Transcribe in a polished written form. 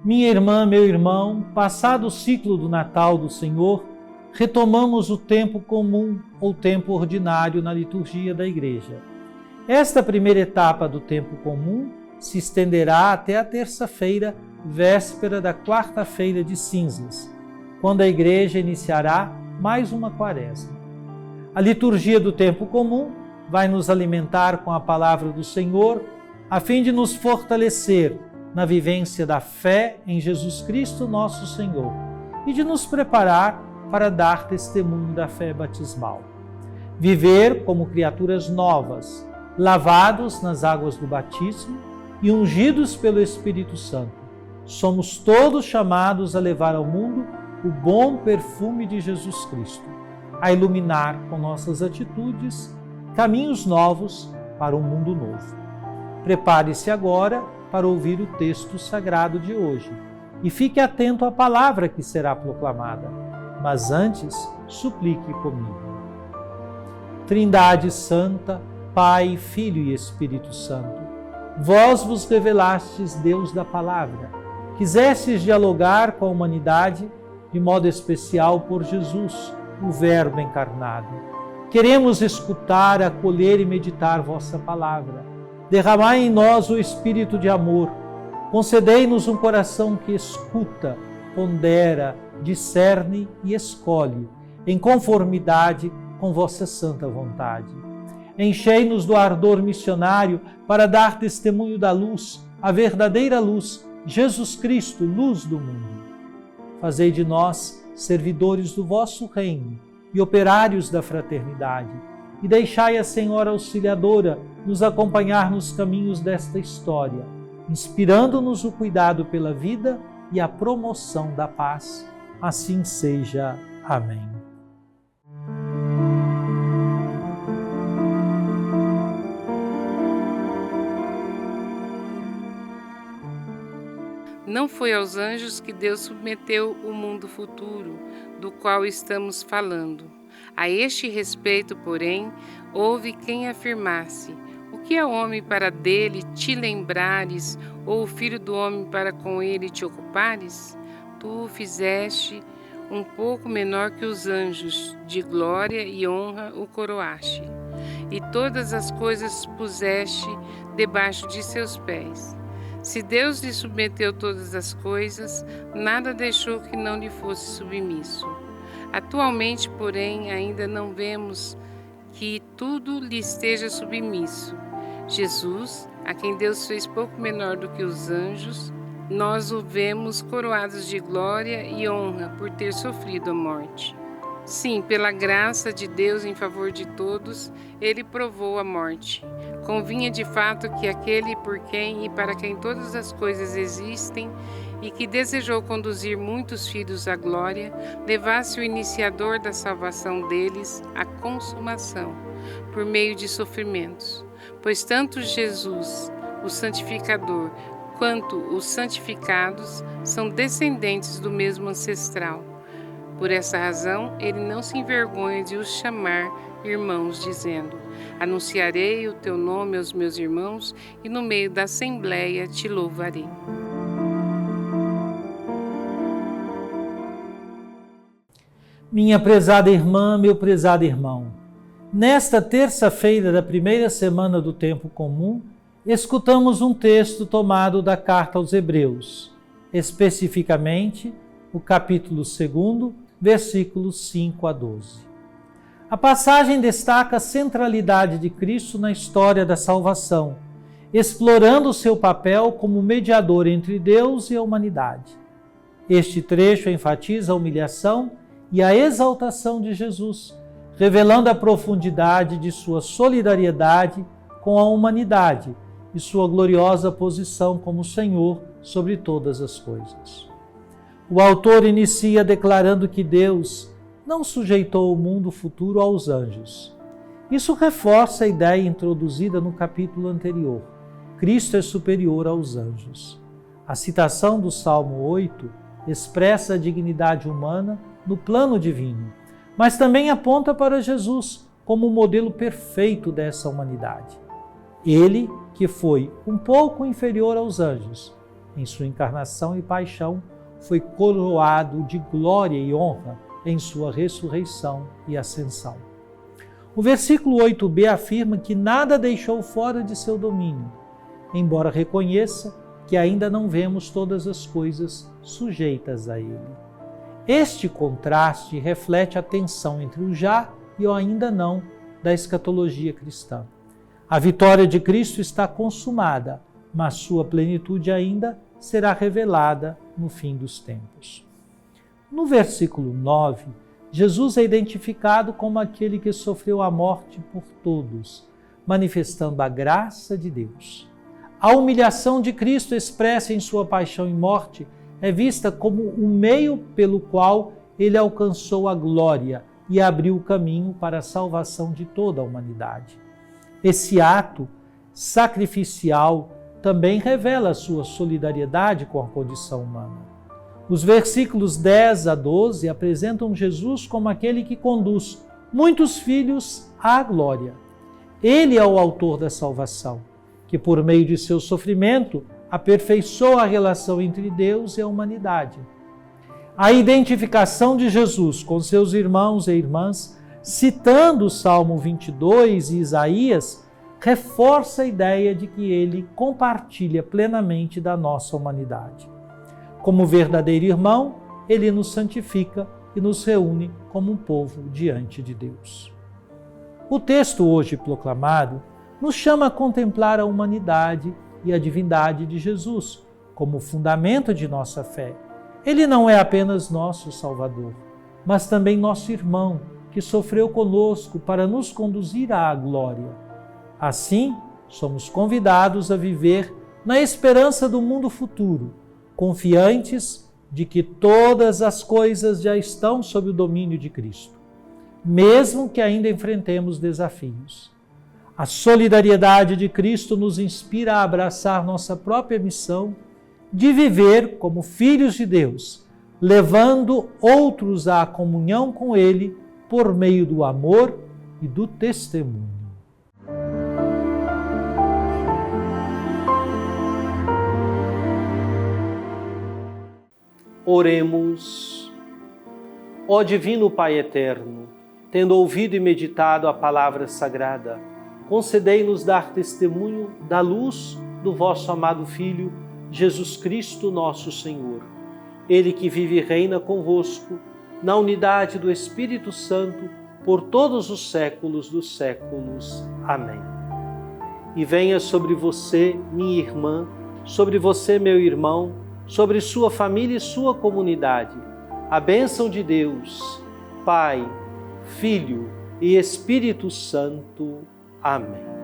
Minha irmã, meu irmão, passado o ciclo do Natal do Senhor, retomamos o tempo comum ou tempo ordinário na liturgia da Igreja. Esta primeira etapa do tempo comum se estenderá até a terça-feira, véspera da quarta-feira de cinzas, quando a Igreja iniciará mais uma quaresma. A liturgia do tempo comum vai nos alimentar com a palavra do Senhor, a fim de nos fortalecer na vivência da fé em Jesus Cristo, nosso Senhor, e de nos preparar para dar testemunho da fé batismal. Viver como criaturas novas, lavados nas águas do batismo e ungidos pelo Espírito Santo. Somos todos chamados a levar ao mundo o bom perfume de Jesus Cristo, a iluminar com nossas atitudes caminhos novos para um mundo novo. Prepare-se agora para ouvir o texto sagrado de hoje e fique atento à palavra que será proclamada, mas antes suplique comigo. Trindade Santa, Pai, Filho e Espírito Santo, vós vos revelastes Deus da palavra, quisestes dialogar com a humanidade de modo especial por Jesus, o Verbo encarnado. Queremos escutar, acolher e meditar vossa palavra. Derramai em nós o espírito de amor. Concedei-nos um coração que escuta, pondera, discerne e escolhe, em conformidade com vossa santa vontade. Enchei-nos do ardor missionário para dar testemunho da luz, a verdadeira luz, Jesus Cristo, luz do mundo. Fazei de nós servidores do vosso reino e operários da fraternidade, e deixai a Senhora Auxiliadora nos acompanhar nos caminhos desta história, inspirando-nos o cuidado pela vida e a promoção da paz. Assim seja. Amém. Não foi aos anjos que Deus submeteu o mundo futuro, do qual estamos falando. A este respeito, porém, houve quem afirmasse: o que é o homem para dele te lembrares, ou o filho do homem para com ele te ocupares? Tu o fizeste um pouco menor que os anjos, de glória e honra o coroaste, e todas as coisas puseste debaixo de seus pés. Se Deus lhe submeteu todas as coisas, nada deixou que não lhe fosse submisso. Atualmente, porém, ainda não vemos que tudo lhe esteja submisso. Jesus, a quem Deus fez pouco menor do que os anjos, nós o vemos coroados de glória e honra por ter sofrido a morte. Sim, pela graça de Deus em favor de todos, ele provou a morte. Convinha de fato que aquele por quem e para quem todas as coisas existem e que desejou conduzir muitos filhos à glória, levasse o iniciador da salvação deles à consumação, por meio de sofrimentos. Pois tanto Jesus, o santificador, quanto os santificados são descendentes do mesmo ancestral. Por essa razão, ele não se envergonha de os chamar irmãos, dizendo: anunciarei o teu nome aos meus irmãos e no meio da assembleia te louvarei. Minha prezada irmã, meu prezado irmão, nesta terça-feira da primeira semana do tempo comum, escutamos um texto tomado da carta aos Hebreus, especificamente o capítulo 2, versículos 5 a 12. A passagem destaca a centralidade de Cristo na história da salvação, explorando o seu papel como mediador entre Deus e a humanidade. Este trecho enfatiza a humilhação e a exaltação de Jesus, revelando a profundidade de sua solidariedade com a humanidade e sua gloriosa posição como Senhor sobre todas as coisas. O autor inicia declarando que Deus não sujeitou o mundo futuro aos anjos. Isso reforça a ideia introduzida no capítulo anterior. Cristo é superior aos anjos. A citação do Salmo 8 expressa a dignidade humana no plano divino, mas também aponta para Jesus como o modelo perfeito dessa humanidade. Ele, que foi um pouco inferior aos anjos, em sua encarnação e paixão, foi coroado de glória e honra em sua ressurreição e ascensão. O versículo 8b afirma que nada deixou fora de seu domínio, embora reconheça que ainda não vemos todas as coisas sujeitas a ele. Este contraste reflete a tensão entre o já e o ainda não da escatologia cristã. A vitória de Cristo está consumada, mas sua plenitude ainda será revelada no fim dos tempos. No versículo 9, Jesus é identificado como aquele que sofreu a morte por todos, manifestando a graça de Deus. A humilhação de Cristo expressa em sua paixão e morte é vista como o meio pelo qual ele alcançou a glória e abriu o caminho para a salvação de toda a humanidade. Esse ato sacrificial também revela a sua solidariedade com a condição humana. Os versículos 10 a 12 apresentam Jesus como aquele que conduz muitos filhos à glória. Ele é o autor da salvação, que por meio de seu sofrimento aperfeiçoa a relação entre Deus e a humanidade. A identificação de Jesus com seus irmãos e irmãs, citando o Salmo 22 e Isaías, reforça a ideia de que ele compartilha plenamente da nossa humanidade. Como verdadeiro irmão, ele nos santifica e nos reúne como um povo diante de Deus. O texto hoje proclamado nos chama a contemplar a humanidade e a divindade de Jesus como fundamento de nossa fé. Ele não é apenas nosso Salvador, mas também nosso irmão, que sofreu conosco para nos conduzir à glória. Assim, somos convidados a viver na esperança do mundo futuro, confiantes de que todas as coisas já estão sob o domínio de Cristo, mesmo que ainda enfrentemos desafios. A solidariedade de Cristo nos inspira a abraçar nossa própria missão de viver como filhos de Deus, levando outros à comunhão com Ele por meio do amor e do testemunho. Oremos. Ó Divino Pai Eterno, tendo ouvido e meditado a palavra sagrada, concedei-nos dar testemunho da luz do vosso amado Filho, Jesus Cristo, nosso Senhor. Ele que vive e reina convosco, na unidade do Espírito Santo, por todos os séculos dos séculos. Amém. E venha sobre você, minha irmã, sobre você, meu irmão, sobre sua família e sua comunidade, a bênção de Deus, Pai, Filho e Espírito Santo. Amém.